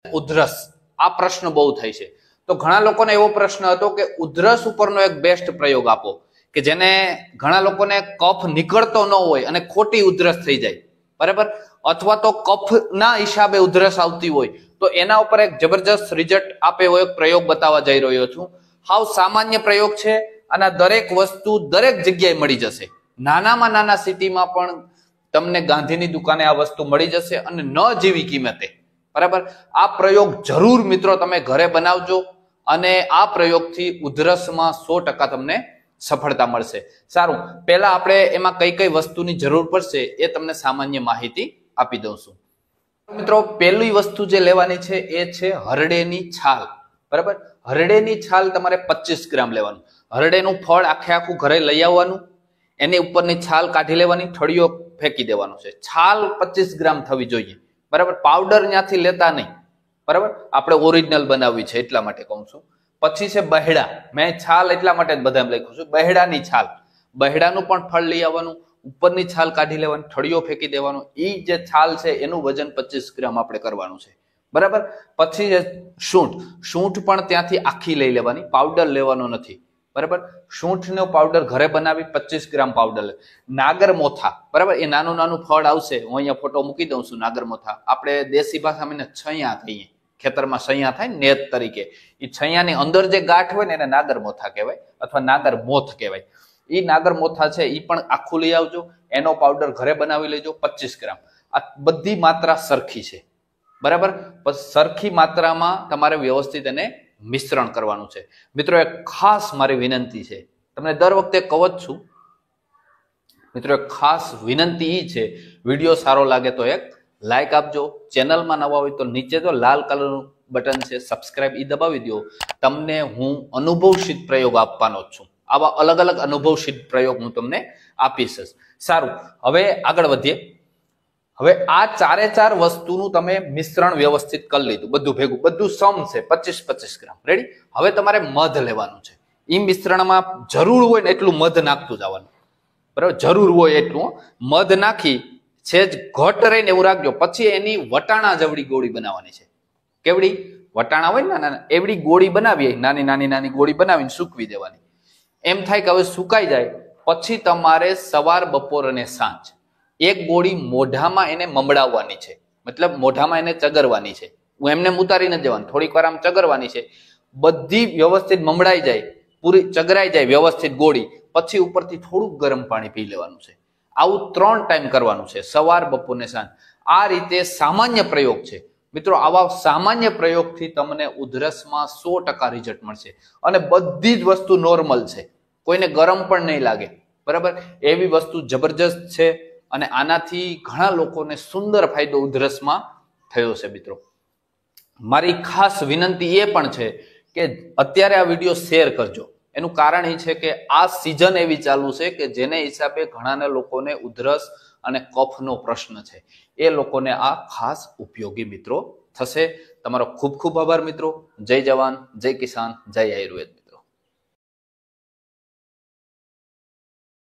ઉધરસ આ પ્રશ્ન બહુ થાય છે તો ઘણા લોકોને એવો પ્રશ્ન હતો કે ઉધરસ ઉપરનો એક બેસ્ટ પ્રયોગ આપો કે જેને ઘણા લોકોને કફ નીકળતો ન હોય અને ખોટી ઉધરસ થઈ જાય બરાબર અથવા તો કફના હિસાબે ઉધરસ આવતી હોય તો એના ઉપર એક જબરજસ્ત રિઝલ્ટ આપે એવો એક પ્રયોગ બતાવવા જઈ રહ્યો છું હાવ સામાન્ય પ્રયોગ છે અને દરેક વસ્તુ દરેક જગ્યાએ મળી જશે નાનામાં નાના સિટીમાં પણ તમને ગાંધીની દુકાને આ વસ્તુ મળી જશે અને ન જેવી કિંમતે બરાબર આ પ્રયોગ જરૂર મિત્રો તમે ઘરે બનાવજો અને આ પ્રયોગથી ઉધરસમાં 100% તમને સફળતા મળશે સારું પહેલા આપણે એમાં કઈ કઈ વસ્તુની જરૂર પડશે એ તમને સામાન્ય માહિતી આપી દઉં છું મિત્રો પહેલી વસ્તુ જે લેવાની છે એ છે હરડેની છાલ બરાબર હરડેની છાલ તમારે 25 ગ્રામ લેવાનું હરડેનું ફળ આખે આખું ઘરે લઈ આવવાનું એની ઉપરની છાલ કાઢી લેવાની ઠળિયો ફેંકી દેવાનો છે છાલ 25 ગ્રામ થવી જોઈએ બરાબર પાવડર ત્યાંથી લેતા નહીં બરાબર આપણે ઓરિજિનલ બનાવવી છે એટલા માટે કહું છું પછી છે બહેડા મેં છાલ એટલા માટે જ બધા લખ્યું છું બહેડાની છાલ બહેડાનું પણ ફળ લઈ આવવાનું ઉપરની છાલ કાઢી લેવાની ઠળિયો ફેંકી દેવાનો એ જે છાલ છે એનું વજન 25 ગ્રામ આપણે કરવાનું છે બરાબર પછી છે સૂંઠ પણ ત્યાંથી આખી લઈ લેવાની પાવડર લેવાનો નથી બરાબર સૂંઠનો પાવડર ઘરે બનાવી 25 ગ્રામ પાવડર લે નાગરમોથા બરાબર એ નાનું નાનું ફળ આવશે હું અહીંયા ફોટો મૂકી દઉં છું નાગરમોથા આપણે દેશી ભાષામાં છૈયા કહીએ ખેતરમાં છૈયા થાય નેત તરીકે એ છૈયાની અંદર જે ગાંઠ હોય ને એને નાગરમોથા કહેવાય અથવા નાગરમોથ કહેવાય એ નાગરમોથા છે એ પણ આખું લઈ આવજો એનો પાવડર ઘરે બનાવી લેજો 25 ગ્રામ આ બધી માત્રા સરખી છે બરાબર સરખી માત્રામાં તમારે વ્યવસ્થિત એને મિશ્રણ કરવાનું છે મિત્રો એક ખાસ મારી વિનંતી છે તમને દર વખતે કહું જ છું મિત્રો એક ખાસ વિનંતી એ છે વિડીયો સારો લાગે તો એક લાઈક આપજો ચેનલમાં નવા હોય તો નીચે તો લાલ કલરનું બટન છે સબસ્ક્રાઇબ એ દબાવી દો તમને હું અનુભવસિદ્ધ પ્રયોગ આપવાનો જ છું આવા અલગ અલગ અનુભવસિદ્ધ પ્રયોગ હું તમને આપીશ સારું હવે આગળ વધીએ હવે આ ચારે ચાર વસ્તુનું તમે મિશ્રણ વ્યવસ્થિત કરી લીધું બધું ભેગું બધું સમ છે 25 ગ્રામ રેડી હવે તમારે મધ લેવાનું છે એ મિશ્રણમાં જરૂર હોય ને એટલું મધ નાખતું જવાનું બરાબર જરૂર હોય એટલું મધ નાખી છે જ ઘટ રહીને એવું રાખજો પછી એની વટાણા જેવડી ગોળી બનાવવાની છે કેવડી વટાણા હોય ને એવડી ગોળી બનાવીએ નાની નાની નાની ગોળી બનાવીને સૂકવી દેવાની એમ થાય કે હવે સુકાઈ જાય પછી તમારે સવાર બપોર અને સાંજ એક ગોળી મોઢામાં એને મમડાવવાની છે મતલબ મોઢામાં એને ચગરવાની છે હું એમને ઉતારી નથી દેવાનું થોડીક વાર આમ ચગરવાની છે બધી વ્યવસ્થિત મમડાઈ જાય પૂરી ચગરાઈ જાય વ્યવસ્થિત ગોળી પછી ઉપરથી થોડુંક ગરમ પાણી પી લેવાનું છે આવું 3 ટાઈમ કરવાનું છે સવાર બપોર ને સાંજ આ રીતે સામાન્ય પ્રયોગ છે મિત્રો આવા સામાન્ય પ્રયોગથી તમને ઉધરસમાં 100% રિઝલ્ટ મળશે અને બધી જ વસ્તુ નોર્મલ છે કોઈને ગરમ પણ નહીં લાગે બરાબર એવી વસ્તુ જબરજસ્ત છે અને આનાથી ઘણા લોકોને સુંદર ફાયદો ઉધરસમાં થયો છે મિત્રો મારી ખાસ વિનંતી એ પણ છે કે અત્યારે આ વિડીયો શેર કરજો એનું કારણ એ છે કે આ સિઝન એવી ચાલુ છે કે જેને હિસાબે ઘણા લોકોને ઉધરસ અને કફનો પ્રશ્ન છે એ લોકોને આ ખાસ ઉપયોગી મિત્રો થશે તમારો ખૂબ ખૂબ આભાર મિત્રો જય જવાન જય કિસાન જય આયુર્વેદ